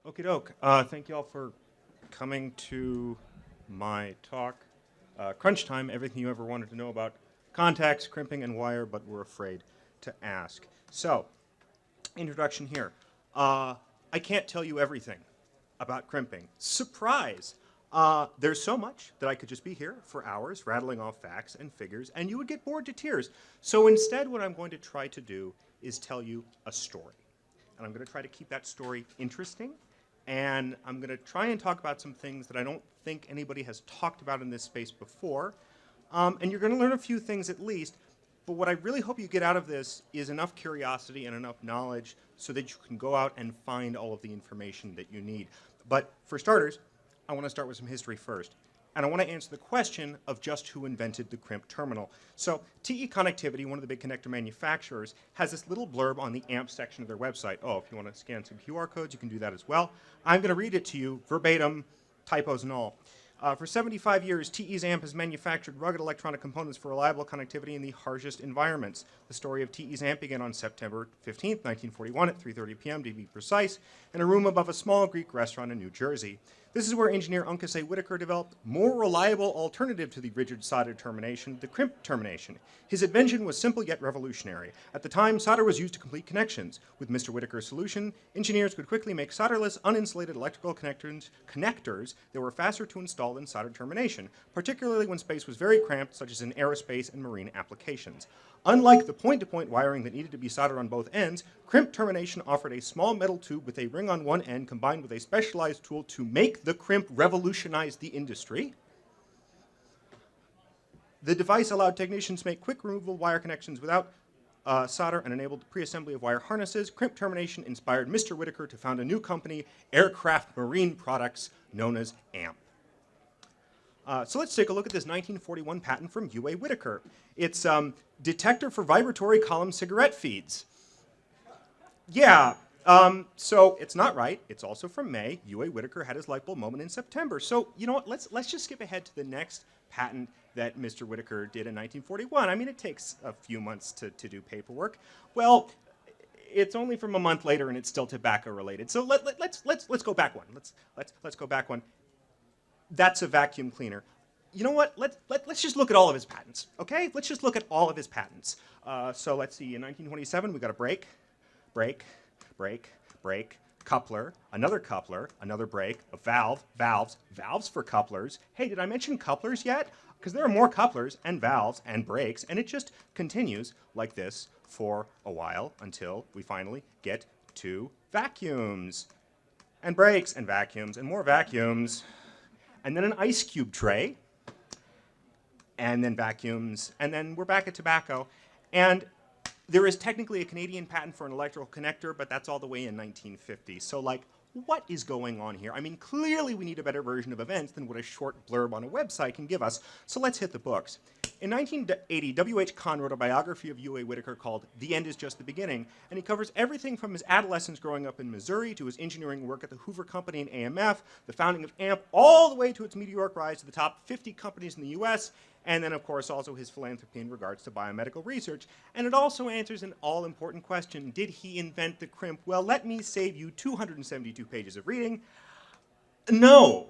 Okie doke. Thank you all for coming to my talk. Crunch time, everything you ever wanted to know about contacts, crimping, and wire, but were afraid to ask. So, introduction here. I can't tell you everything about crimping. Surprise! There's so much that I could just be here for hours rattling off facts and figures, and you would get bored to tears. So instead, what I'm going to try to do is tell you a story. And I'm going to try to keep that story interesting. And I'm going to try and talk about some things that I don't think anybody has talked about in this space before. And you're going to learn a few things at least. But what I really hope you get out of this is enough curiosity and enough knowledge so that you can go out and find all of the information that you need. But for starters, I want to start with some history first. And I want to answer the question of just who invented the crimp terminal. So TE Connectivity, one of the big connector manufacturers, has this little blurb on the AMP section of their website. Oh, if you want to scan some QR codes, you can do that as well. I'm going to read it to you verbatim, typos and all. For 75 years, TE's AMP has manufactured rugged electronic components for reliable connectivity in the harshest environments. The story of TE's AMP began on September 15, 1941 at 3:30 p.m. to be precise, in a room above a small Greek restaurant in New Jersey. This is where engineer Uncas A. Whitaker developed a more reliable alternative to the rigid solder termination, the crimp termination. His invention was simple yet revolutionary. At the time, solder was used to complete connections. With Mr. Whitaker's solution, engineers could quickly make solderless, uninsulated electrical connectors that were faster to install than solder termination, particularly when space was very cramped, such as in aerospace and marine applications. Unlike the point-to-point wiring that needed to be soldered on both ends, crimp termination offered a small metal tube with a ring on one end combined with a specialized tool to make the crimp revolutionize the industry. The device allowed technicians to make quick removable wire connections without solder and enabled pre-assembly of wire harnesses. Crimp termination inspired Mr. Whitaker to found a new company, Aircraft Marine Products, known as AMP. So let's take a look at this 1941 patent from U.A. Whitaker. It's detector for vibratory column cigarette feeds. Yeah, so it's not right. It's also from May. U.A. Whitaker had his light bulb moment in September. So you know what? Let's just skip ahead to the next patent that Mr. Whitaker did in 1941. I mean, it takes a few months to do paperwork. Well, it's only from a month later, and it's still tobacco related. So let's go back one. Let's go back one. That's a vacuum cleaner. You know what? Let's just look at all of his patents, okay? Let's just look at all of his patents. So let's see, in 1927, we got a brake, coupler, another brake, a valve, valves for couplers. Hey, did I mention couplers yet? Because there are more couplers and valves and brakes, and it just continues like this for a while until we finally get to vacuums and brakes and vacuums and more vacuums. And then an ice cube tray, and then vacuums, and then we're back at tobacco. And there is technically a Canadian patent for an electrical connector, but that's all the way in 1950. So, like, what is going on here? I mean, clearly we need a better version of events than what a short blurb on a website can give us. So let's hit the books. In 1980, W.H. Kahn wrote a biography of U.A. Whitaker called The End is Just the Beginning, and he covers everything from his adolescence growing up in Missouri to his engineering work at the Hoover Company and AMF, the founding of AMP, all the way to its meteoric rise to the top 50 companies in the U.S., and then, of course, also his philanthropy in regards to biomedical research. And it also answers an all-important question, did he invent the crimp? Well, let me save you 272 pages of reading. No.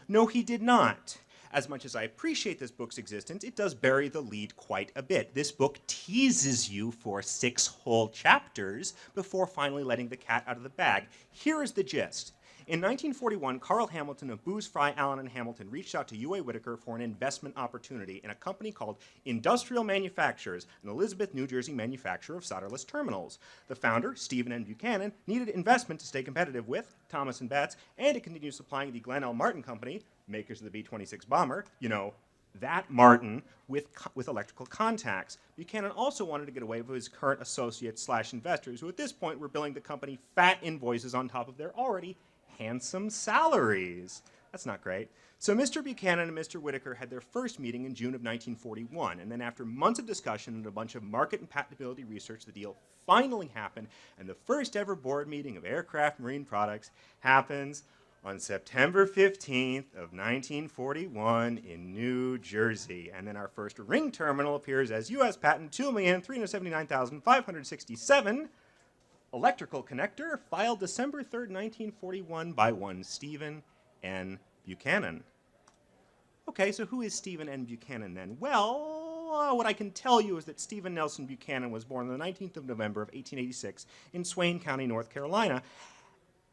No, he did not. As much as I appreciate this book's existence, it does bury the lead quite a bit. This book teases you for 6 whole chapters before finally letting the cat out of the bag. Here is the gist. In 1941, Carl Hamilton of Booz, Fry, Allen & Hamilton reached out to U.A. Whitaker for an investment opportunity in a company called Industrial Manufacturers, an Elizabeth, New Jersey manufacturer of solderless terminals. The founder, Stephen N. Buchanan, needed investment to stay competitive with Thomas & Betts and to continue supplying the Glenn L. Martin Company, makers of the B-26 bomber, you know, that Martin, with electrical contacts. Buchanan also wanted to get away with his current associates/investors, who at this point were billing the company fat invoices on top of their already handsome salaries. That's not great. So Mr. Buchanan and Mr. Whitaker had their first meeting in June of 1941, and then after months of discussion and a bunch of market and patentability research, the deal finally happened, and the first ever board meeting of Aircraft Marine Products happens on September 15th of 1941 in New Jersey. And then our first ring terminal appears as U.S. patent 2,379,567 electrical connector, filed December 3rd, 1941 by one Stephen N. Buchanan. Okay, so who is Stephen N. Buchanan then? Well, what I can tell you is that Stephen Nelson Buchanan was born on the 19th of November of 1886 in Swain County, North Carolina.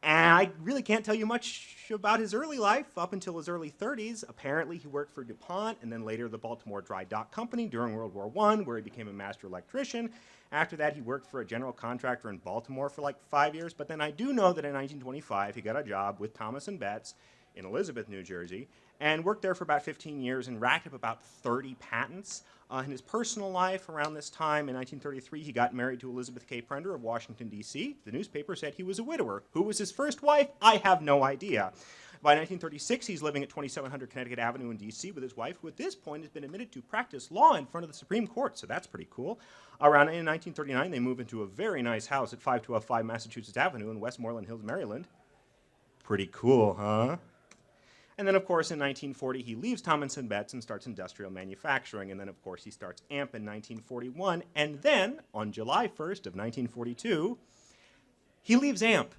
And I really can't tell you much about his early life up until his early 30s. Apparently, he worked for DuPont and then later the Baltimore Dry Dock Company during World War I, where he became a master electrician. After that, he worked for a general contractor in Baltimore for like 5 years. But then I do know that in 1925, he got a job with Thomas & Betts in Elizabeth, New Jersey, and worked there for about 15 years and racked up about 30 patents. In his personal life around this time, in 1933, he got married to Elizabeth K. Prender of Washington, D.C. The newspaper said he was a widower. Who was his first wife? I have no idea. By 1936, he's living at 2700 Connecticut Avenue in D.C. with his wife, who at this point has been admitted to practice law in front of the Supreme Court, so that's pretty cool. Around in 1939, they move into a very nice house at 5205 Massachusetts Avenue in Westmoreland Hills, Maryland. Pretty cool, huh? And then, of course, in 1940, he leaves Thomas & Betts and starts industrial manufacturing. And then, of course, he starts AMP in 1941. And then, on July 1st of 1942, he leaves AMP.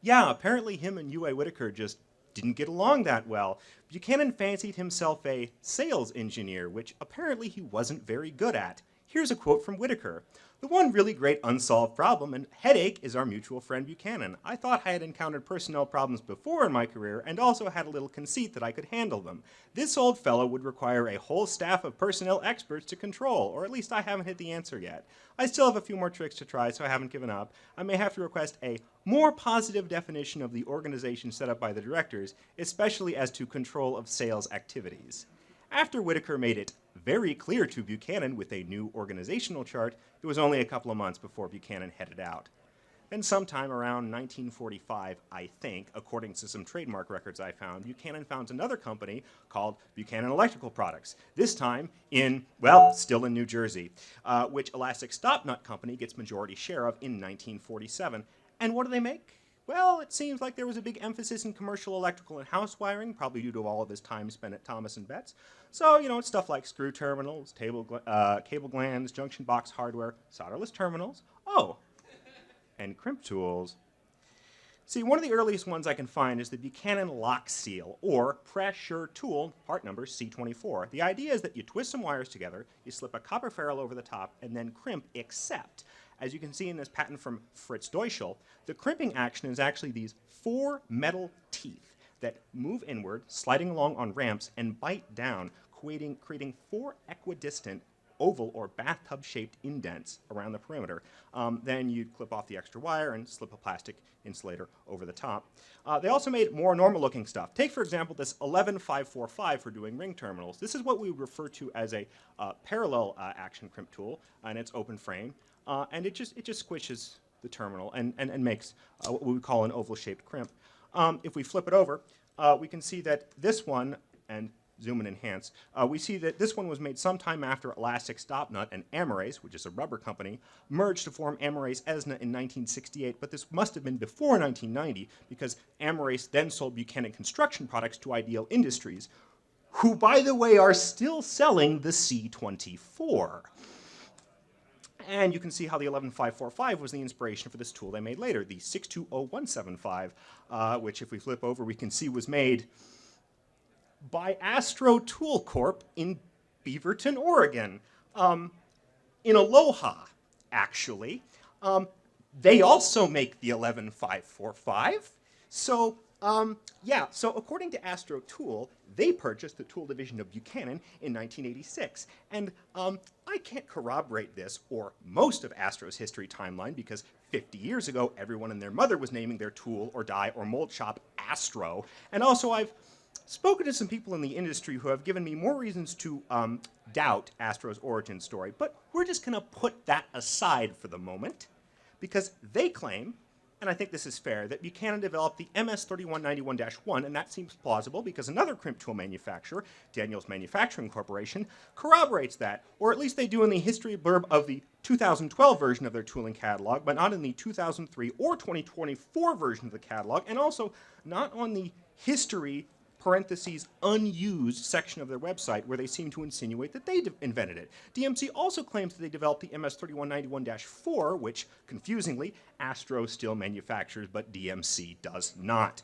Yeah, apparently him and U.A. Whitaker just didn't get along that well. Buchanan fancied himself a sales engineer, which apparently he wasn't very good at. Here's a quote from Whitaker. "The one really great unsolved problem and headache is our mutual friend Buchanan. I thought I had encountered personnel problems before in my career and also had a little conceit that I could handle them. This old fellow would require a whole staff of personnel experts to control, or at least I haven't hit the answer yet. I still have a few more tricks to try, so I haven't given up. I may have to request a more positive definition of the organization set up by the directors, especially as to control of sales activities." After Whitaker made it very clear to Buchanan with a new organizational chart, it was only a couple of months before Buchanan headed out. Then sometime around 1945, I think, according to some trademark records I found, Buchanan founds another company called Buchanan Electrical Products, this time in, well, still in New Jersey, which Elastic Stopnut Company gets majority share of in 1947. And what do they make? Well, it seems like there was a big emphasis in commercial electrical and house wiring, probably due to all of his time spent at Thomas & Betts. So, you know, it's stuff like screw terminals, cable glands, junction box hardware, solderless terminals, and crimp tools. See, one of the earliest ones I can find is the Buchanan lock seal, or pressure tool, part number C24. The idea is that you twist some wires together, you slip a copper ferrule over the top, and then crimp, except, as you can see in this patent from Fritz Deutschel, the crimping action is actually these 4 metal teeth that move inward, sliding along on ramps, and bite down, creating 4 equidistant oval or bathtub-shaped indents around the perimeter. Then you'd clip off the extra wire and slip a plastic insulator over the top. They also made more normal-looking stuff. Take, for example, this 11545 for doing ring terminals. This is what we refer to as a parallel action crimp tool, and it's open frame. And it just squishes the terminal and makes what we would call an oval-shaped crimp. If we flip it over, we can see that this one, and zoom and enhance, we see that this one was made sometime after Elastic Stopnut and Amerace, which is a rubber company, merged to form Amerace Esna in 1968, but this must have been before 1990 because Amerace then sold Buchanan Construction Products to Ideal Industries, who, by the way, are still selling the C24. And you can see how the 11545 was the inspiration for this tool they made later, the 620175, which if we flip over, we can see was made by Astro Tool Corp in Beaverton, Oregon. In Aloha, actually. They also make the 11545. So, so according to Astro Tool, they purchased the tool division of Buchanan in 1986. And I can't corroborate this or most of Astro's history timeline because 50 years ago, everyone and their mother was naming their tool or die or mold shop Astro. And also, I've spoken to some people in the industry who have given me more reasons to doubt Astro's origin story, but we're just going to put that aside for the moment because they claim, and I think this is fair, that Buchanan developed the MS3191-1, and that seems plausible because another crimp tool manufacturer, Daniels Manufacturing Corporation, corroborates that, or at least they do in the history blurb of the 2012 version of their tooling catalog, but not in the 2003 or 2024 version of the catalog, and also not on the history parentheses unused section of their website where they seem to insinuate that they invented it. DMC also claims that they developed the MS3191-4, which, confusingly, Astro still manufactures, but DMC does not.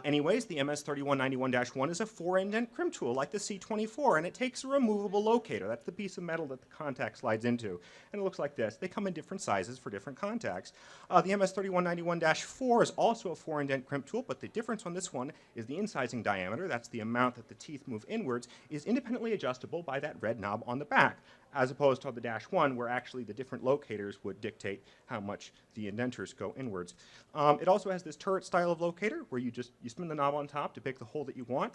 Anyways, the MS3191-1 is a 4-indent crimp tool like the C24, and it takes a removable locator. That's the piece of metal that the contact slides into. And it looks like this. They come in different sizes for different contacts. The MS3191-4 is also a 4-indent crimp tool, but the difference on this one is the incising diameter, that's the amount that the teeth move inwards, is independently adjustable by that red knob on the back, as opposed to the -1, where actually the different locators would dictate how much the indenters go inwards. It also has this turret style of locator, where you spin the knob on top to pick the hole that you want.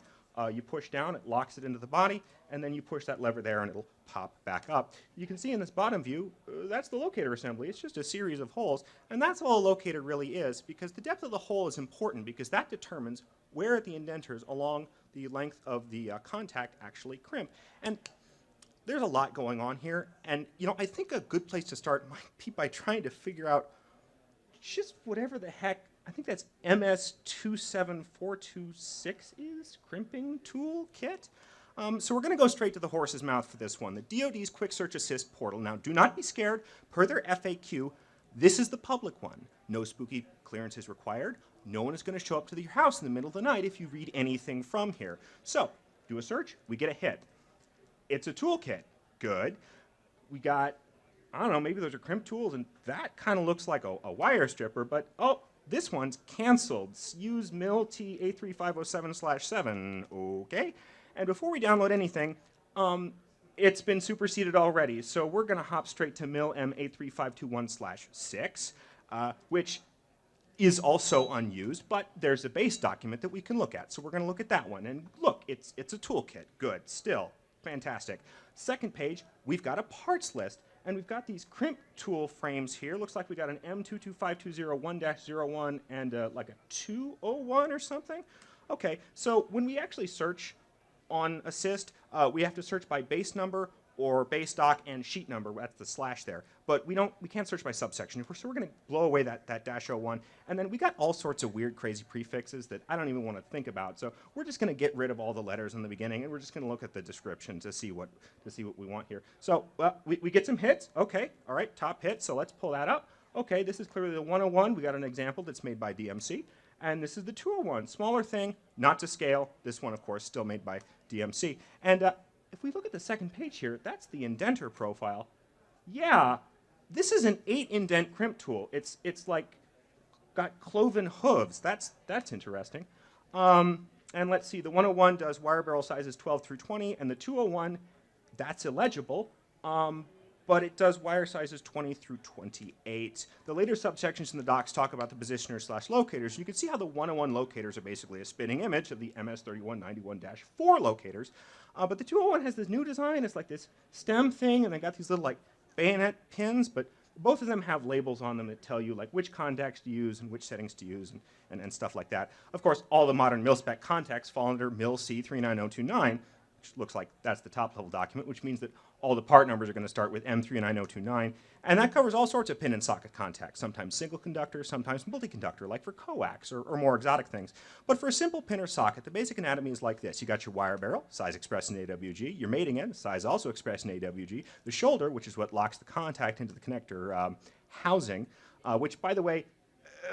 You push down, it locks it into the body, and then you push that lever there and it'll pop back up. You can see in this bottom view, that's the locator assembly. It's just a series of holes, and that's all a locator really is, because the depth of the hole is important, because that determines where the indenters along the length of the contact actually crimp. And there's a lot going on here, and I think a good place to start might be by trying to figure out just whatever the heck, I think that's MS27426 is, crimping tool kit. So we're going to go straight to the horse's mouth for this one, the DoD's Quick Search Assist portal. Now, do not be scared. Per their FAQ, this is the public one. No spooky clearance is required. No one is going to show up to your house in the middle of the night if you read anything from here. So, do a search, we get a hit. It's a toolkit. Good. We got, I don't know, maybe those are crimp tools, and that kind of looks like a wire stripper, but oh, this one's canceled. Use MIL T A3507/7. Okay. And before we download anything, it's been superseded already, so we're going to hop straight to MIL M A3521/6, which is also unused, but there's a base document that we can look at. So we're going to look at that one, and look, it's a toolkit. Good. Still. Fantastic. Second page, we've got a parts list, and we've got these crimp tool frames here. Looks like we got an M225201-01 and like a 201 or something. Okay, so when we actually search on Assist, we have to search by base number or base doc and sheet number. That's the slash there. But we can't search by subsection. So we're going to blow away that -01. And then we got all sorts of weird, crazy prefixes that I don't even want to think about. So we're just going to get rid of all the letters in the beginning, and we're just going to look at the description to see what we want here. So we get some hits. Okay, all right, top hit. So let's pull that up. Okay, this is clearly the 101. We got an example that's made by DMC. And this is the 201, smaller thing, not to scale. This one, of course, still made by DMC. And if we look at the second page here, that's the indenter profile. Yeah, this is an 8-indent crimp tool. It's like got cloven hooves. That's interesting. And let's see, the 101 does wire barrel sizes 12 through 20, and the 201, that's illegible. But it does wire sizes 20 through 28. The later subsections in the docs talk about the positioners/locators. You can see how the 101 locators are basically a spitting image of the MS3191-4 locators. But the 201 has this new design. It's like this stem thing, and they got these little like bayonet pins, but both of them have labels on them that tell you like which contacts to use and which settings to use and stuff like that. Of course, all the modern mil-spec contacts fall under MIL C39029, which looks like that's the top level document, which means that all the part numbers are going to start with M39029, and that covers all sorts of pin and socket contacts, sometimes single conductor, sometimes multi-conductor, like for coax or more exotic things. But for a simple pin or socket, the basic anatomy is like this. You got your wire barrel, size expressed in AWG, your mating end, size also expressed in AWG, the shoulder, which is what locks the contact into the connector housing, which, by the way,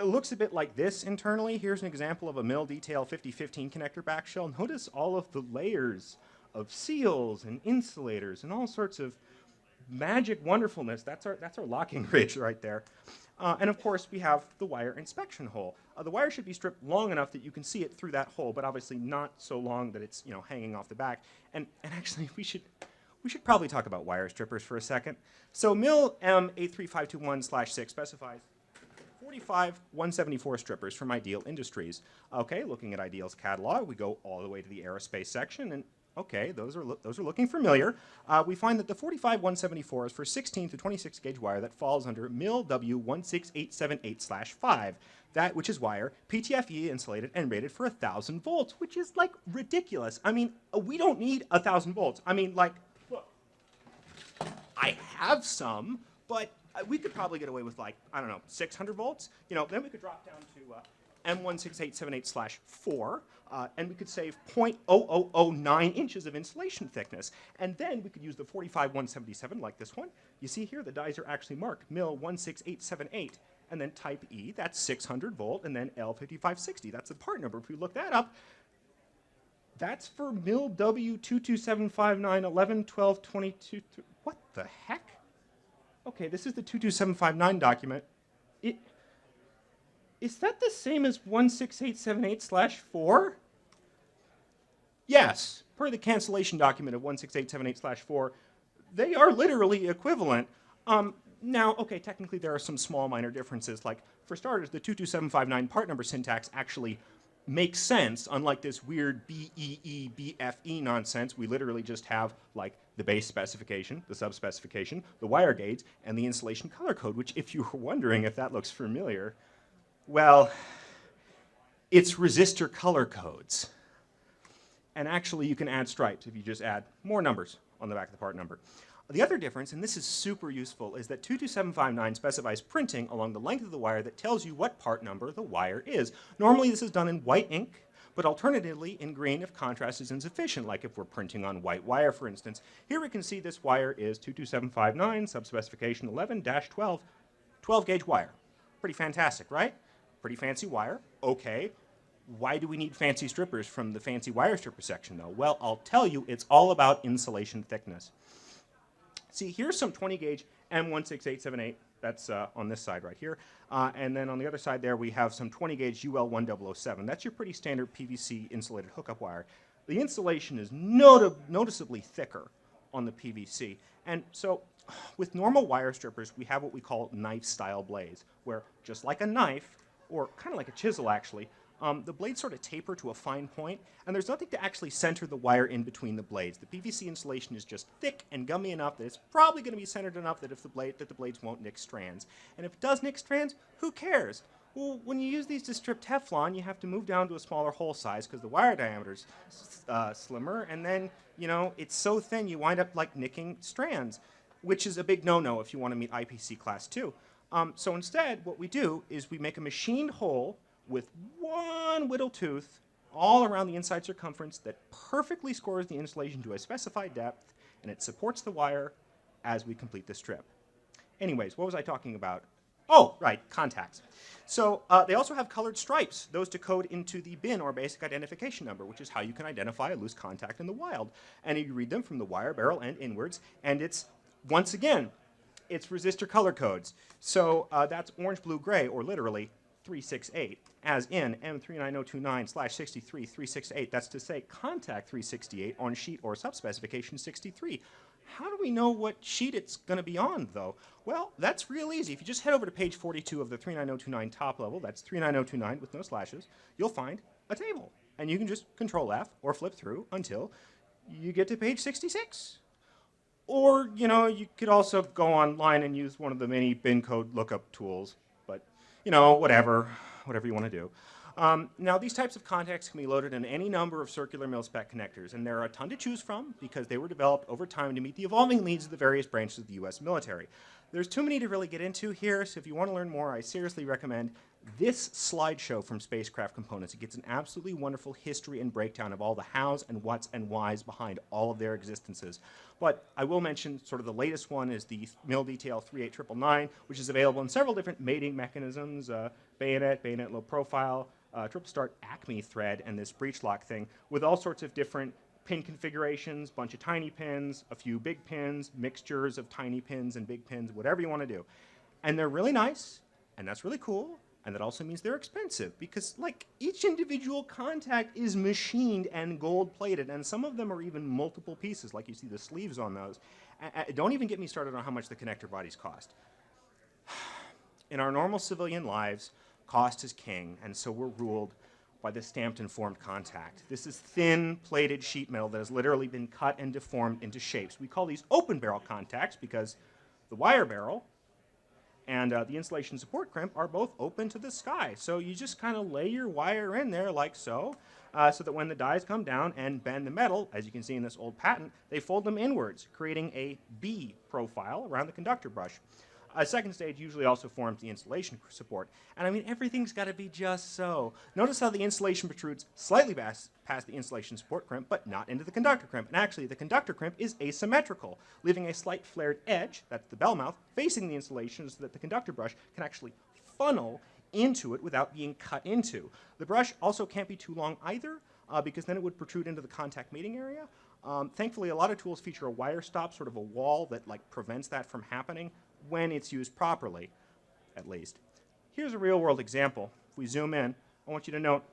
looks a bit like this internally. Here's an example of a MIL Detail 5015 connector back shell. Notice all of the layers of seals and insulators and all sorts of magic wonderfulness. That's our locking ridge right there. And of course, we have the wire inspection hole. The wire should be stripped long enough that you can see it through that hole, but obviously not so long that it's hanging off the back. And actually, we should probably talk about wire strippers for a second. So MIL M83521/6 specifies 45 174 strippers from Ideal Industries. Okay, looking at Ideal's catalog, we go all the way to the aerospace section, and okay, those are looking familiar. We find that the 45 174 is for 16 to 26 gauge wire that falls under MIL W16878/5. That which is wire, PTFE insulated and rated for 1,000 volts, which is like ridiculous. I mean, we don't need 1,000 volts. I mean, like, look, I have some, but we could probably get away with like, I don't know, 600 volts. Then we could drop down to M16878/4, and we could save 0.0009 inches of insulation thickness. And then we could use the 45177 like this one. You see here the dies are actually marked mil 16878, and then type E, that's 600 volt, and then L5560, that's the part number. If we look that up, that's for mil W22759 11 12 22. What the heck? Okay, this is the 22759 document. Is that the same as 16878/4? Yes, per the cancellation document of 16878/4, they are literally equivalent. Now, okay, technically there are some small minor differences. Like, for starters, the 22759 part number syntax actually makes sense, unlike this weird BEE, BFE nonsense. We literally just have, like, the base specification, the subspecification, the wire gauge, and the insulation color code, which, if you were wondering if that looks familiar, well, it's resistor color codes. And actually, you can add stripes if you just add more numbers on the back of the part number. The other difference, and this is super useful, is that 22759 specifies printing along the length of the wire that tells you what part number the wire is. Normally, this is done in white ink, but alternatively in green if contrast is insufficient, like if we're printing on white wire, for instance. Here we can see this wire is 22759, subspecification 11-12, 12-gauge wire. Pretty fantastic, right? Pretty fancy wire. Okay. Why do we need fancy strippers from the fancy wire stripper section, though? Well, I'll tell you, it's all about insulation thickness. See, here's some 20-gauge M16878. That's on this side right here. And then on the other side there, we have some 20-gauge UL1007. That's your pretty standard PVC insulated hookup wire. The insulation is noticeably thicker on the PVC. And so with normal wire strippers, we have what we call knife-style blades, where just like a knife, or kind of like a chisel actually, the blades sort of taper to a fine point, and there's nothing to actually center the wire in between the blades. The PVC insulation is just thick and gummy enough that it's probably going to be centered enough that the blades won't nick strands. And if it does nick strands, who cares? Well, when you use these to strip Teflon, you have to move down to a smaller hole size because the wire diameter's slimmer, and then, you know, it's so thin you wind up like nicking strands, which is a big no-no if you want to meet IPC class 2. So instead, what we do is we make a machined hole with one whittle tooth all around the inside circumference that perfectly scores the insulation to a specified depth, and it supports the wire as we complete the strip. Anyways, what was I talking about? Oh, right, contacts. So they also have colored stripes. Those decode into the bin or basic identification number, which is how you can identify a loose contact in the wild. And you read them from the wire barrel and inwards, and it's, once again, it's resistor color codes. So that's orange, blue, gray, or literally 368, as in M39029/63-368. That's to say contact 368 on sheet or subspecification 63. How do we know what sheet it's going to be on, though? Well, that's real easy. If you just head over to page 42 of the 39029 top level, that's 39029 with no slashes, you'll find a table. And you can just Control F or flip through until you get to page 66. Or, you know, you could also go online and use one of the many bin code lookup tools. But, you know, whatever you want to do. Now, these types of contacts can be loaded in any number of circular mil-spec connectors, and there are a ton to choose from because they were developed over time to meet the evolving needs of the various branches of the U.S. military. There's too many to really get into here, so if you want to learn more, I seriously recommend this slideshow from Spacecraft Components. It gets an absolutely wonderful history and breakdown of all the hows and whats and whys behind all of their existences. But I will mention sort of the latest one is the Mil Detail 38999, which is available in several different mating mechanisms, bayonet low profile, triple start Acme thread, and this breech lock thing with all sorts of different pin configurations, bunch of tiny pins, a few big pins, mixtures of tiny pins and big pins, whatever you want to do. And they're really nice, and that's really cool, and that also means they're expensive because, like, each individual contact is machined and gold-plated, and some of them are even multiple pieces, like you see the sleeves on those. Don't even get me started on how much the connector bodies cost. In our normal civilian lives, cost is king, and so we're ruled by the stamped and formed contact. This is thin plated sheet metal that has literally been cut and deformed into shapes. We call these open barrel contacts because the wire barrel and the insulation support crimp are both open to the sky. So you just kind of lay your wire in there like so, so that when the dies come down and bend the metal, as you can see in this old patent, they fold them inwards, creating a B profile around the conductor brush. A second stage usually also forms the installation support. And I mean, everything's got to be just so. Notice how the installation protrudes slightly past the installation support crimp, but not into the conductor crimp. And actually, the conductor crimp is asymmetrical, leaving a slight flared edge, that's the bell mouth, facing the installation so that the conductor brush can actually funnel into it without being cut into. The brush also can't be too long either, because then it would protrude into the contact mating area. Thankfully, a lot of tools feature a wire stop, sort of a wall that like prevents that from happening when it's used properly, at least. Here's a real-world example. If we zoom in, I want you to note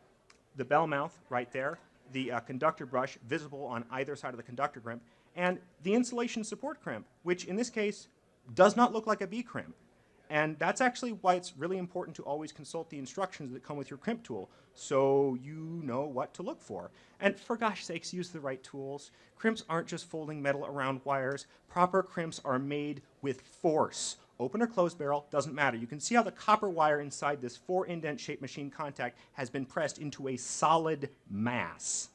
the bell mouth right there, the conductor brush visible on either side of the conductor crimp, and the insulation support crimp, which in this case does not look like a B crimp. And that's actually why it's really important to always consult the instructions that come with your crimp tool so you know what to look for. And for gosh sakes, use the right tools. Crimps aren't just folding metal around wires. Proper crimps are made with force. Open or closed barrel, doesn't matter. You can see how the copper wire inside this 4-indent shaped machine contact has been pressed into a solid mass.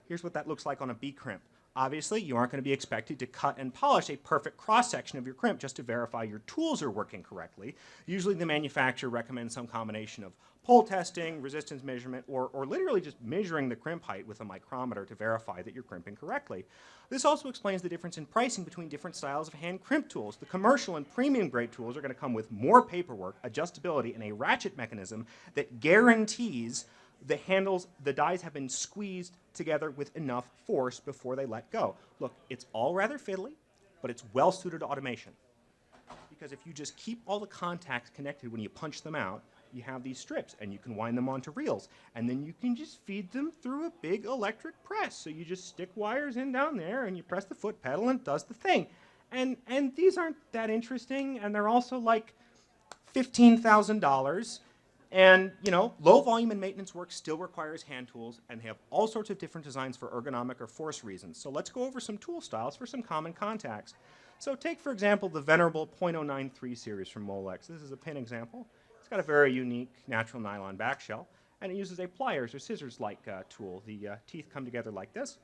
Here's what that looks like on a B crimp. Obviously, you aren't going to be expected to cut and polish a perfect cross-section of your crimp just to verify your tools are working correctly. Usually the manufacturer recommends some combination of pull testing, resistance measurement, or literally just measuring the crimp height with a micrometer to verify that you're crimping correctly. This also explains the difference in pricing between different styles of hand crimp tools. The commercial and premium grade tools are going to come with more paperwork, adjustability, and a ratchet mechanism that guarantees the handles, the dies have been squeezed together with enough force before they let go. Look, it's all rather fiddly, but it's well suited to automation. Because if you just keep all the contacts connected when you punch them out, you have these strips and you can wind them onto reels. And then you can just feed them through a big electric press. So you just stick wires in down there and you press the foot pedal and it does the thing. And these aren't that interesting, and they're also like $15,000. And, you know, low volume and maintenance work still requires hand tools, and they have all sorts of different designs for ergonomic or force reasons. So let's go over some tool styles for some common contacts. So take, for example, the venerable .093 series from Molex. This is a pin example. It's got a very unique natural nylon back shell, and it uses a pliers or scissors-like tool. The teeth come together like this,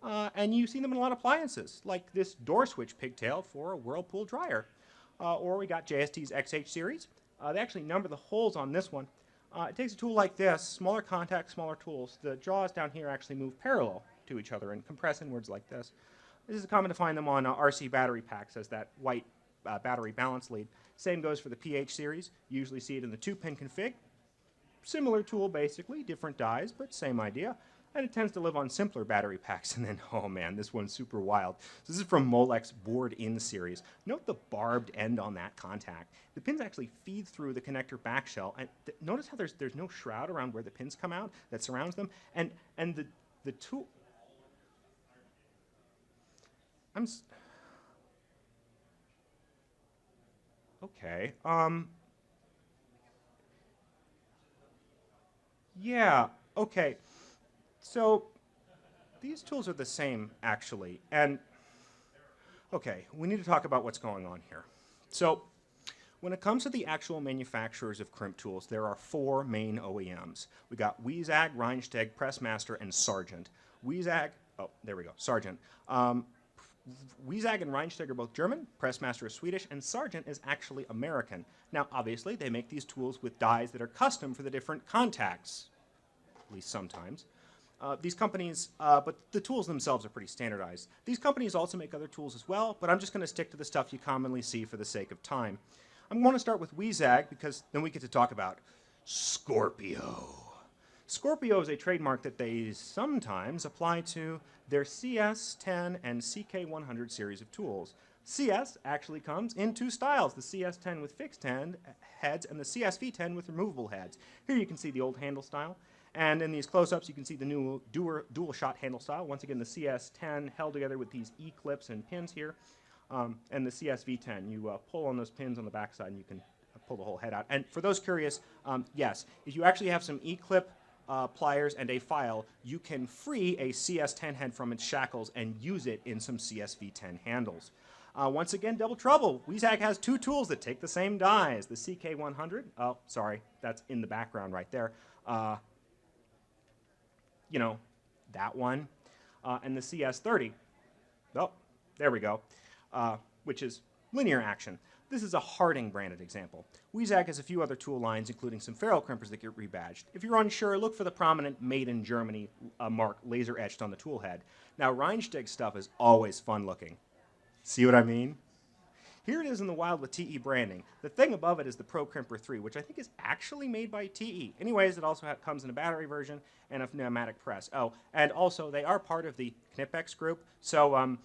and you see them in a lot of appliances, like this door switch pigtail for a Whirlpool dryer. Or we got JST's XH series. They actually number the holes on this one. It takes a tool like this, smaller contact, smaller tools. The jaws down here actually move parallel to each other and compress inwards like this. This is common to find them on RC battery packs as that white battery balance lead. Same goes for the PH series. You usually see it in the 2-pin config. Similar tool basically, different dies, but same idea. And it tends to live on simpler battery packs. And then, oh man, this one's super wild. So this is from Molex board-in series. Note the barbed end on that contact. The pins actually feed through the connector back shell. And notice how there's no shroud around where the pins come out that surrounds them. And the tool... Okay. Yeah, okay. So these tools are the same, actually. And, okay, we need to talk about what's going on here. So when it comes to the actual manufacturers of crimp tools, there are 4 main OEMs. We got Wiesag, Reinsteg, Pressmaster, and Sargent. Wiesag, oh, there we go, Sargent. Wiesag and Reinsteg are both German, Pressmaster is Swedish, and Sargent is actually American. Now, obviously, they make these tools with dies that are custom for the different contacts, at least sometimes. These companies, but the tools themselves are pretty standardized. These companies also make other tools as well, but I'm just going to stick to the stuff you commonly see for the sake of time. I'm going to start with Wiesag because then we get to talk about Scorpio. Scorpio is a trademark that they sometimes apply to their CS10 and CK100 series of tools. CS actually comes in 2 styles, the CS10 with fixed heads and the CSV10 with removable heads. Here you can see the old handle style, and in these close-ups you can see the new dual-shot handle style. Once again, the CS10 held together with these E-clips and pins here, and the CSV10. You pull on those pins on the backside and you can pull the whole head out. And for those curious, yes, if you actually have some E-clip pliers and a file, you can free a CS10 head from its shackles and use it in some CSV10 handles. Once again, double trouble. Wiesag has 2 tools that take the same dies. The CK100, oh, sorry, that's in the background right there. You know, that one. And the CS30, oh, there we go, which is linear action. This is a Harding branded example. Weezak has a few other tool lines, including some ferrule crimpers that get rebadged. If you're unsure, look for the prominent Made in Germany mark laser etched on the tool head. Now, Reinsteg stuff is always fun looking. See what I mean? Here it is in the wild with TE branding. The thing above it is the Pro Crimper 3, which I think is actually made by TE. Anyways, it also comes in a battery version and a pneumatic press. Oh, and also they are part of the Knipex group, so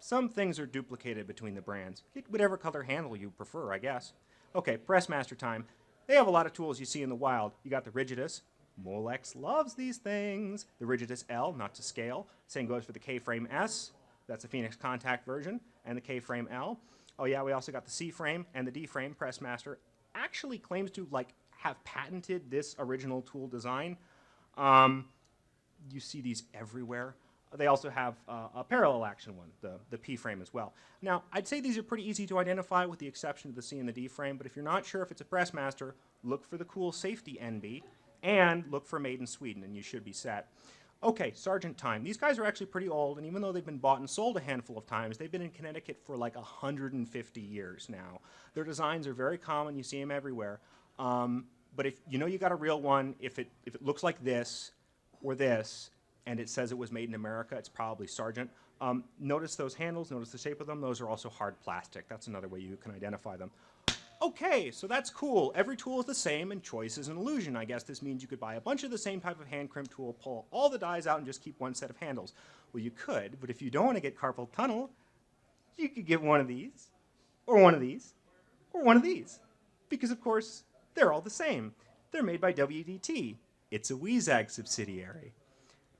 some things are duplicated between the brands. Get whatever color handle you prefer, I guess. Okay, Pressmaster time. They have a lot of tools you see in the wild. You got the Rigidus. Molex loves these things. The Rigidus L, not to scale. Same goes for the K-Frame S. That's the Phoenix Contact version, and the K-Frame L. Oh yeah, we also got the C-Frame and the D-Frame. Pressmaster actually claims to have patented this original tool design. You see these everywhere. They also have a parallel action one, the P-Frame as well. Now, I'd say these are pretty easy to identify with the exception of the C and the D-Frame, but if you're not sure if it's a Pressmaster, look for the cool safety NB and look for Made in Sweden, and you should be set. Okay, Sargent time. These guys are actually pretty old, and even though they've been bought and sold a handful of times, they've been in Connecticut for like 150 years now. Their designs are very common. You see them everywhere. But if you know you got a real one, if it looks like this or this, and it says it was made in America, it's probably Sargent. Notice those handles, notice the shape of them. Those are also hard plastic. That's another way you can identify them. Okay, so that's cool. Every tool is the same, and choice is an illusion. I guess this means you could buy a bunch of the same type of hand crimp tool, pull all the dies out, and just keep one set of handles. Well, you could, but if you don't want to get carpal tunnel, you could get one of these, or one of these, or one of these. Because, of course, they're all the same. They're made by WDT. It's a Weezak subsidiary.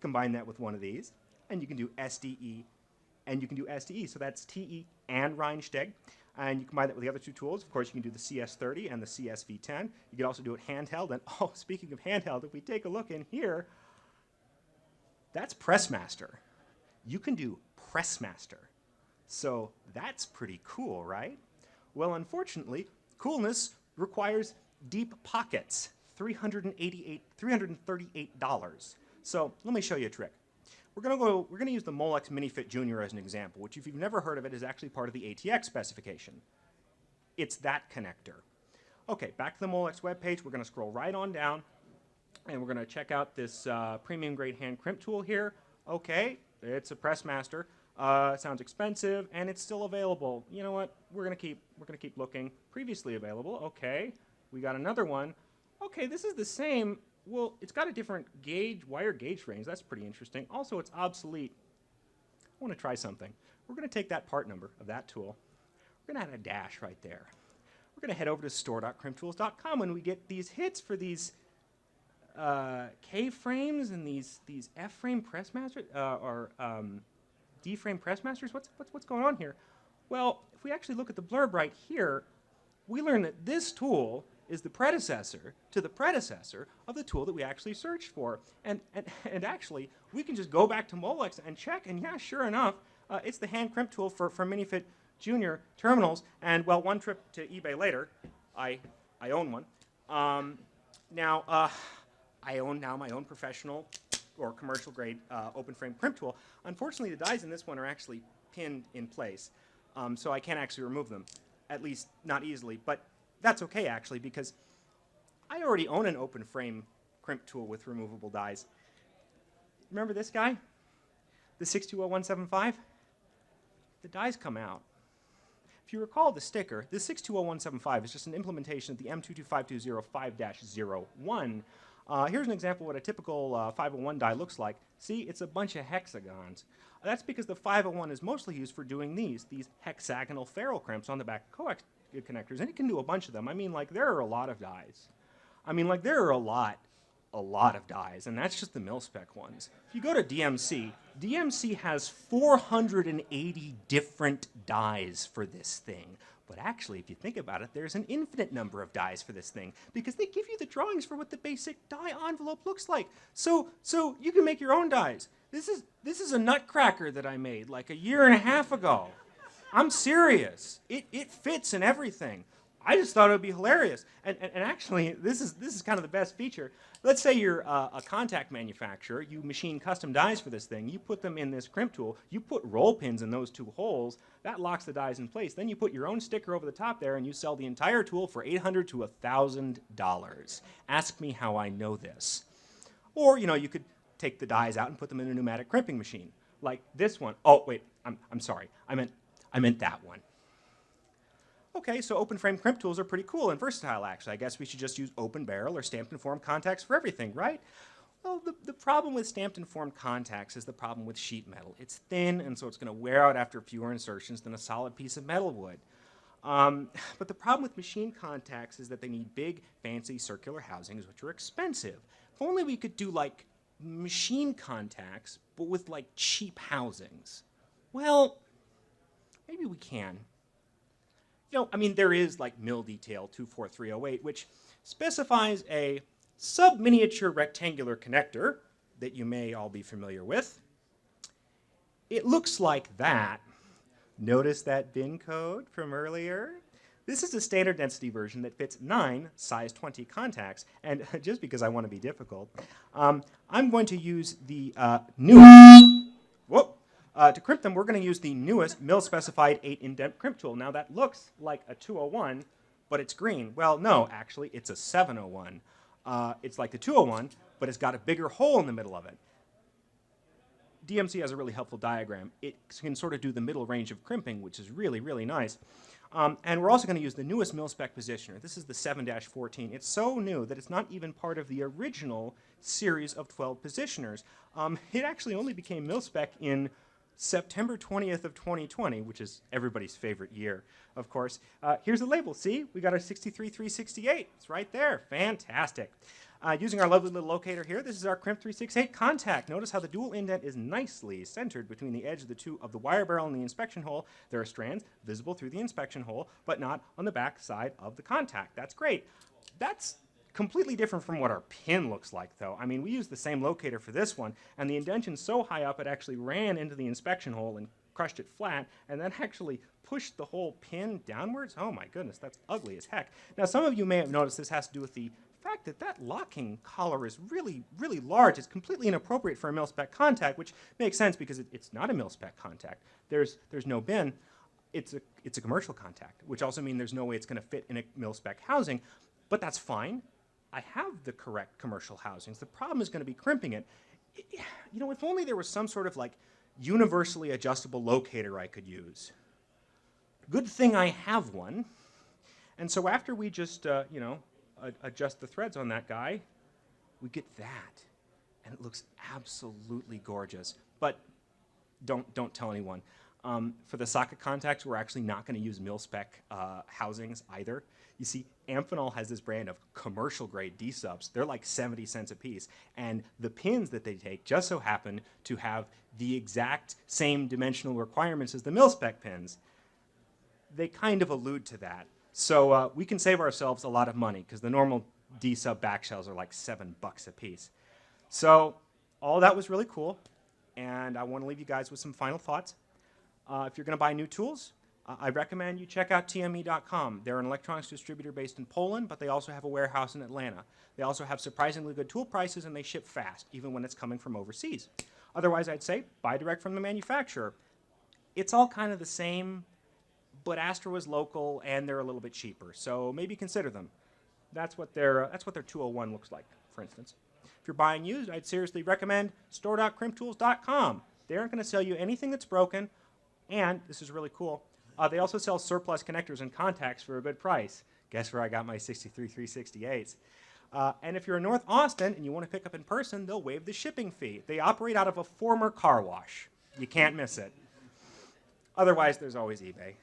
Combine that with one of these, and you can do SDE, and you can do SDE. So that's TE and Reinsteg. And you combine that with the other two tools. Of course, you can do the CS30 and the CSV10. You can also do it handheld. And oh, speaking of handheld, if we take a look in here, that's Pressmaster. You can do Pressmaster. So that's pretty cool, right? Well, unfortunately, coolness requires deep pockets, $338. So let me show you a trick. We're going to use the Molex MiniFit Junior as an example, which if you've never heard of it is actually part of the ATX specification. It's that connector. Okay, back to the Molex webpage. We're going to scroll right on down, and we're going to check out this premium grade hand crimp tool here. Okay, it's a Pressmaster. Sounds expensive, and it's still available. You know what? We're going to keep looking. Previously available. Okay, we got another one. Okay, this is the same. Well, it's got a different wire gauge range. That's pretty interesting. Also, it's obsolete. I want to try something. We're going to take that part number of that tool. We're going to add a dash right there. We're going to head over to store.crimptools.com when we get these hits for these K-frames and these F-frame Pressmasters, or D-frame Pressmasters. What's going on here? Well, if we actually look at the blurb right here, we learn that this tool is the predecessor to the predecessor of the tool that we actually searched for. And actually, we can just go back to Molex and check, and yeah, sure enough, it's the hand crimp tool for MiniFit Junior terminals. And, well, one trip to eBay later, I own one. I own now my own professional or commercial grade open frame crimp tool. Unfortunately, the dies in this one are actually pinned in place, so I can't actually remove them, at least not easily. But that's okay, actually, because I already own an open frame crimp tool with removable dies. Remember this guy? The 620175? The dies come out. If you recall the sticker, the 620175 is just an implementation of the M22520 5-01. Here's an example of what a typical 501 die looks like. See, it's a bunch of hexagons. That's because the 501 is mostly used for doing these hexagonal ferrule crimps on the back of coax connectors, and it can do a bunch of them. I mean, like, there are a lot of dies. I mean, like, there are a lot of dies, and that's just the mil-spec ones. If you go to DMC, DMC has 480 different dies for this thing. But actually, if you think about it, there's an infinite number of dies for this thing, because they give you the drawings for what the basic die envelope looks like. So you can make your own dies. This is a nutcracker that I made like a year and a half ago. I'm serious. It fits and everything. I just thought it would be hilarious. And actually, this is kind of the best feature. Let's say you're a contact manufacturer. You machine custom dies for this thing. You put them in this crimp tool. You put roll pins in those 2 holes. That locks the dies in place. Then you put your own sticker over the top there, and you sell the entire tool for $800 to $1,000. Ask me how I know this. Or, you could take the dies out and put them in a pneumatic crimping machine, like this one. Oh, wait, I'm sorry. I meant that one. Okay, so open frame crimp tools are pretty cool and versatile, actually. I guess we should just use open barrel or stamped and formed contacts for everything, right? Well, the problem with stamped and formed contacts is the problem with sheet metal. It's thin, and so it's going to wear out after fewer insertions than a solid piece of metal would. But the problem with machine contacts is that they need big, fancy, circular housings, which are expensive. If only we could do, like, machine contacts, but with, like, cheap housings. Well, maybe we can. There is like mill detail 24308, which specifies a sub-miniature rectangular connector that you may all be familiar with. It looks like that. Notice that bin code from earlier? This is a standard density version that fits 9 size 20 contacts. And just because I want to be difficult, I'm going to use the to crimp them, we're going to use the newest mill-specified 8-indent crimp tool. Now, that looks like a 201, but it's green. Well, no, actually, it's a 701. It's like the 201, but it's got a bigger hole in the middle of it. DMC has a really helpful diagram. It can sort of do the middle range of crimping, which is really, really nice. And we're also going to use the newest mil-spec positioner. This is the 7-14. It's so new that it's not even part of the original series of 12 positioners. It actually only became mil-spec in September 20th of 2020, which is everybody's favorite year, of course. Here's the label. See? We got our 63368. It's right there. Fantastic. Using our lovely little locator here, this is our crimp 368 contact. Notice how the dual indent is nicely centered between the edge of the wire barrel and the inspection hole. There are strands visible through the inspection hole, but not on the back side of the contact. That's great. That's completely different from what our pin looks like, though. We used the same locator for this one, and the indention's so high up it actually ran into the inspection hole and crushed it flat, and then actually pushed the whole pin downwards. Oh my goodness, that's ugly as heck. Now, some of you may have noticed this has to do with the fact that that locking collar is really, really large. It's completely inappropriate for a mil-spec contact, which makes sense because it's not a mil-spec contact. There's no bin. It's a commercial contact, which also means there's no way it's going to fit in a mil-spec housing, but that's fine. I have the correct commercial housings. The problem is going to be crimping it. If only there was some sort of like universally adjustable locator I could use. Good thing I have one. And so after we just, adjust the threads on that guy, we get that. And it looks absolutely gorgeous. But don't tell anyone. For the socket contacts, we're actually not going to use mil-spec housings either. You see, Amphenol has this brand of commercial-grade D-subs. They're like 70 cents a piece. And the pins that they take just so happen to have the exact same dimensional requirements as the mil-spec pins. They kind of allude to that. So we can save ourselves a lot of money because the normal D-sub back shells are like $7 a piece. So all that was really cool. And I want to leave you guys with some final thoughts. If you're going to buy new tools, I recommend you check out TME.com. They're an electronics distributor based in Poland, but they also have a warehouse in Atlanta. They also have surprisingly good tool prices, and they ship fast, even when it's coming from overseas. Otherwise, I'd say buy direct from the manufacturer. It's all kind of the same, but Astro is local, and they're a little bit cheaper, so maybe consider them. That's what their 201 looks like, for instance. If you're buying used, I'd seriously recommend store.crimptools.com. They aren't going to sell you anything that's broken, and this is really cool. They also sell surplus connectors and contacts for a good price. Guess where I got my 63368s? And if you're in North Austin and you want to pick up in person, they'll waive the shipping fee. They operate out of a former car wash. You can't miss it. Otherwise, there's always eBay.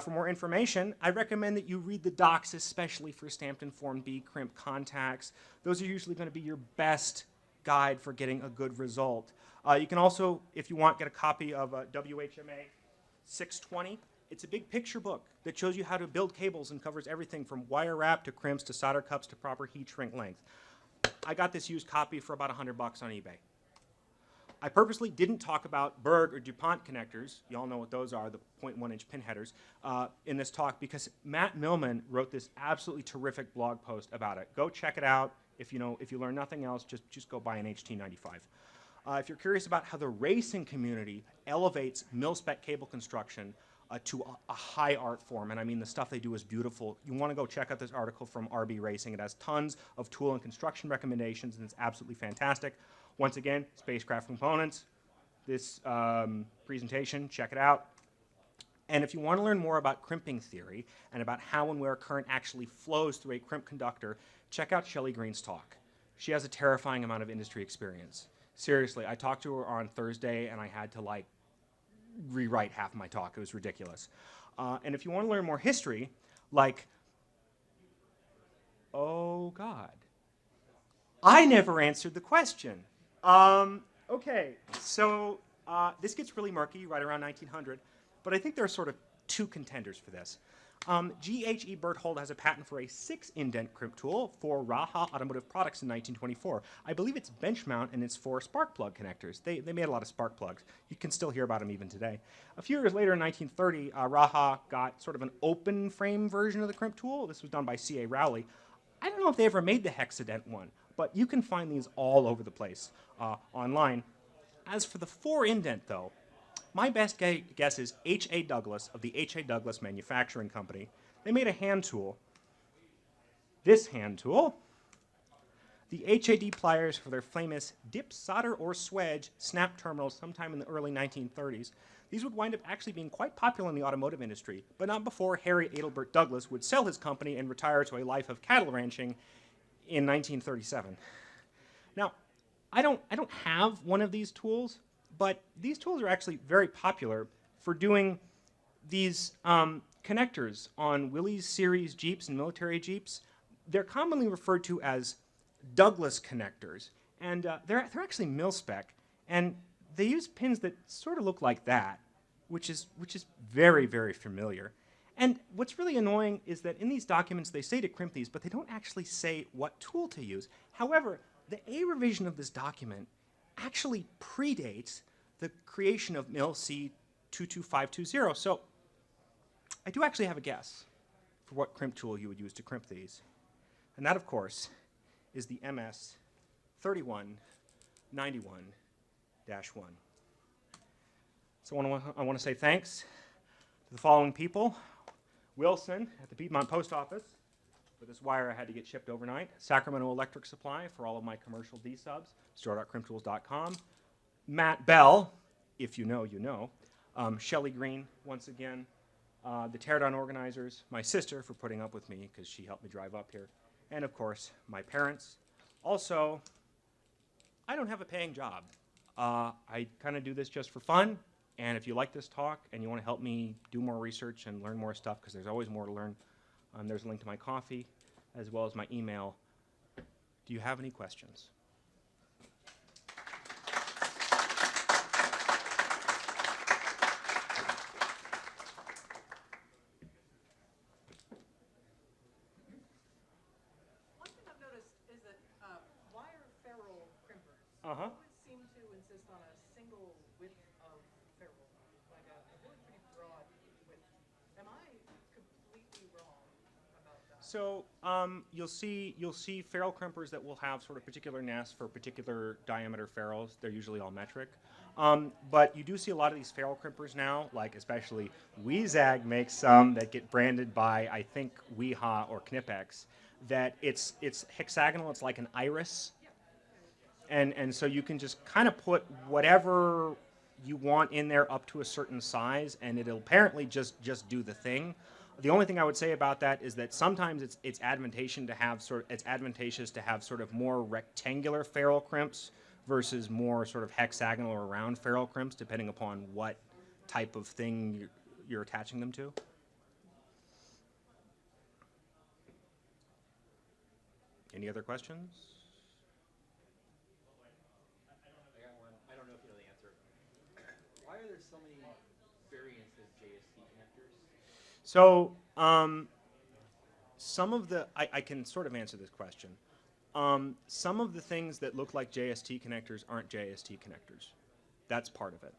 For more information, I recommend that you read the docs, especially for stamped and formed B crimp contacts. Those are usually going to be your best guide for getting a good result. You can also, if you want, get a copy of WHMA 620. It's a big picture book that shows you how to build cables and covers everything from wire wrap to crimps to solder cups to proper heat shrink length. I got this used copy for about $100 on eBay. I purposely didn't talk about Berg or DuPont connectors. You all know what those are, the 0.1-inch pin headers, in this talk because Matt Millman wrote this absolutely terrific blog post about it. Go check it out. If you learn nothing else, just go buy an HT95. If you're curious about how the racing community elevates mil-spec cable construction to a high art form, and I mean the stuff they do is beautiful, you want to go check out this article from RB Racing. It has tons of tool and construction recommendations, and it's absolutely fantastic. Once again, spacecraft components, this presentation, check it out. And if you want to learn more about crimping theory and about how and where current actually flows through a crimp conductor, check out Shelley Green's talk. She has a terrifying amount of industry experience. Seriously, I talked to her on Thursday and I had to like rewrite half of my talk. It was ridiculous. And if you want to learn more history, like, oh God, I never answered the question. Okay, so this gets really murky right around 1900, but I think there are sort of two contenders for this. G.H.E. Berthold has a patent for a 6-indent crimp tool for Raha Automotive Products in 1924. I believe it's bench mount and it's for spark plug connectors. They made a lot of spark plugs. You can still hear about them even today. A few years later in 1930, Raha got sort of an open frame version of the crimp tool. This was done by C.A. Rowley. I don't know if they ever made the hexadent one, but you can find these all over the place online. As for the 4-indent, though, my best guess is H.A. Douglas of the H.A. Douglas Manufacturing Company. They made a hand tool, this hand tool, the HAD pliers for their famous dip, solder, or swedge snap terminals sometime in the early 1930s. These would wind up actually being quite popular in the automotive industry, but not before Harry Adelbert Douglas would sell his company and retire to a life of cattle ranching in 1937. Now, I don't have one of these tools, but these tools are actually very popular for doing these connectors on Willys series Jeeps and military Jeeps. They're commonly referred to as Douglas connectors, and they're actually mil-spec, and they use pins that sort of look like that, which is very, very familiar. And what's really annoying is that in these documents they say to crimp these, but they don't actually say what tool to use. However, the A revision of this document actually predates the creation of MIL C22520. So I do actually have a guess for what crimp tool you would use to crimp these. And that, of course, is the MS 3191-1. So I want to say thanks to the following people. Wilson at the Piedmont Post Office for this wire I had to get shipped overnight. Sacramento Electric Supply for all of my commercial D-subs. Store.crimptools.com. Matt Bell, if you know, you know. Shelley Green, once again. The Teardown organizers. My sister for putting up with me because she helped me drive up here. And, of course, my parents. Also, I don't have a paying job. I kind of do this just for fun. And if you like this talk and you want to help me do more research and learn more stuff, because there's always more to learn, there's a link to my coffee as well as my email. Do you have any questions? One thing I've noticed is that wire ferrule crimpers Uh-huh. always seem to insist on a single width of ferrule, like a really pretty broad width. Am I completely wrong about that? So you'll see ferrule crimpers that will have sort of particular nests for particular diameter ferrules. They're usually all metric. But you do see a lot of these ferrule crimpers now, like especially Weezag makes some that get branded by, I think, Weha or Knipex, that it's hexagonal, it's like an iris. And so you can just kind of put whatever you want in there up to a certain size, and it'll apparently just do the thing. The only thing I would say about that is that sometimes it's advantageous to have sort of more rectangular ferrule crimps versus more sort of hexagonal or round ferrule crimps, depending upon what type of thing you're attaching them to. Any other questions? I got one. I don't know if you know the answer. Why are there so many variants of JST connectors? So some of the, I can sort of answer this question. Some of the things that look like JST connectors aren't JST connectors. That's part of it.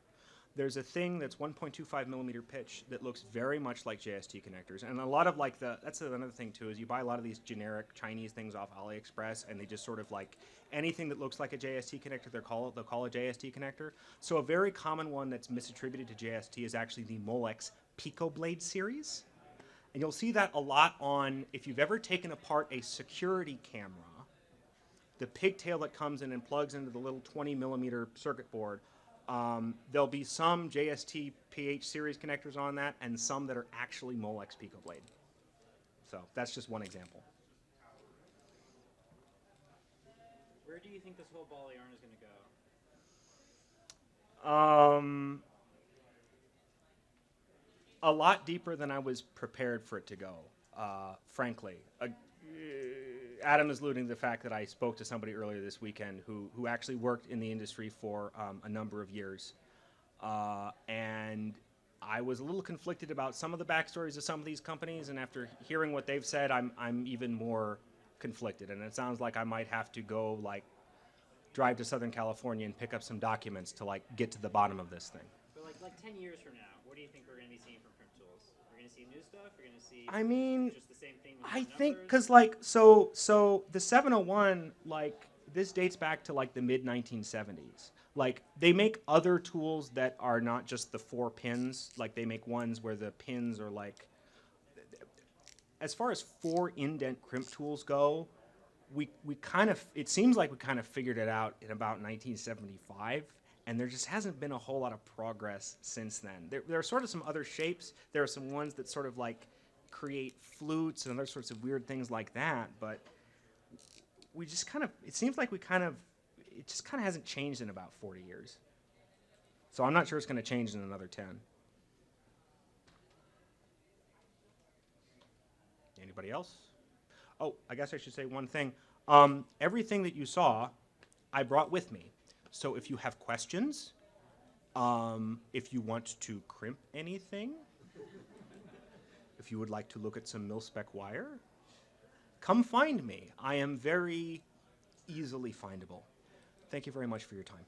There's a thing that's 1.25 millimeter pitch that looks very much like JST connectors, and a lot of like that's another thing too, is you buy a lot of these generic Chinese things off AliExpress, and they just sort of like anything that looks like a JST connector, they'll call a JST connector. So a very common one that's misattributed to JST is actually the Molex Pico Blade series, and you'll see that a lot on, if you've ever taken apart a security camera, the pigtail that comes in and plugs into the little 20 millimeter circuit board. There'll be some JST PH series connectors on that, and some that are actually Molex Pico Blade. So that's just one example. Where do you think this whole ball of yarn is going to go? A lot deeper than I was prepared for it to go, frankly. Adam is alluding to the fact that I spoke to somebody earlier this weekend who actually worked in the industry for a number of years. And I was a little conflicted about some of the backstories of some of these companies, and after hearing what they've said, I'm even more conflicted. And it sounds like I might have to go like drive to Southern California and pick up some documents to like get to the bottom of this thing. But like 10 years from now, what do you think we're going to be seeing from Crimp Tools? We're going to see new stuff? We're going to see I mean, just the same thing with I more think numbers? because like so the 701, like this dates back to like the mid 1970s. Like they make other tools that are not just the 4 pins. Like they make ones where the pins are like, as far as 4 indent crimp tools go, we kind of, it seems like we kind of figured it out in about 1975, and there just hasn't been a whole lot of progress since then. There are sort of some other shapes. There are some ones that sort of like create flutes and other sorts of weird things like that, but we just kind of, it seems like it just kind of hasn't changed in about 40 years. So I'm not sure it's going to change in another 10. Anybody else? Oh, I guess I should say one thing. Everything that you saw, I brought with me. So if you have questions, if you want to crimp anything, if you would like to look at some mil-spec wire, come find me. I am very easily findable. Thank you very much for your time.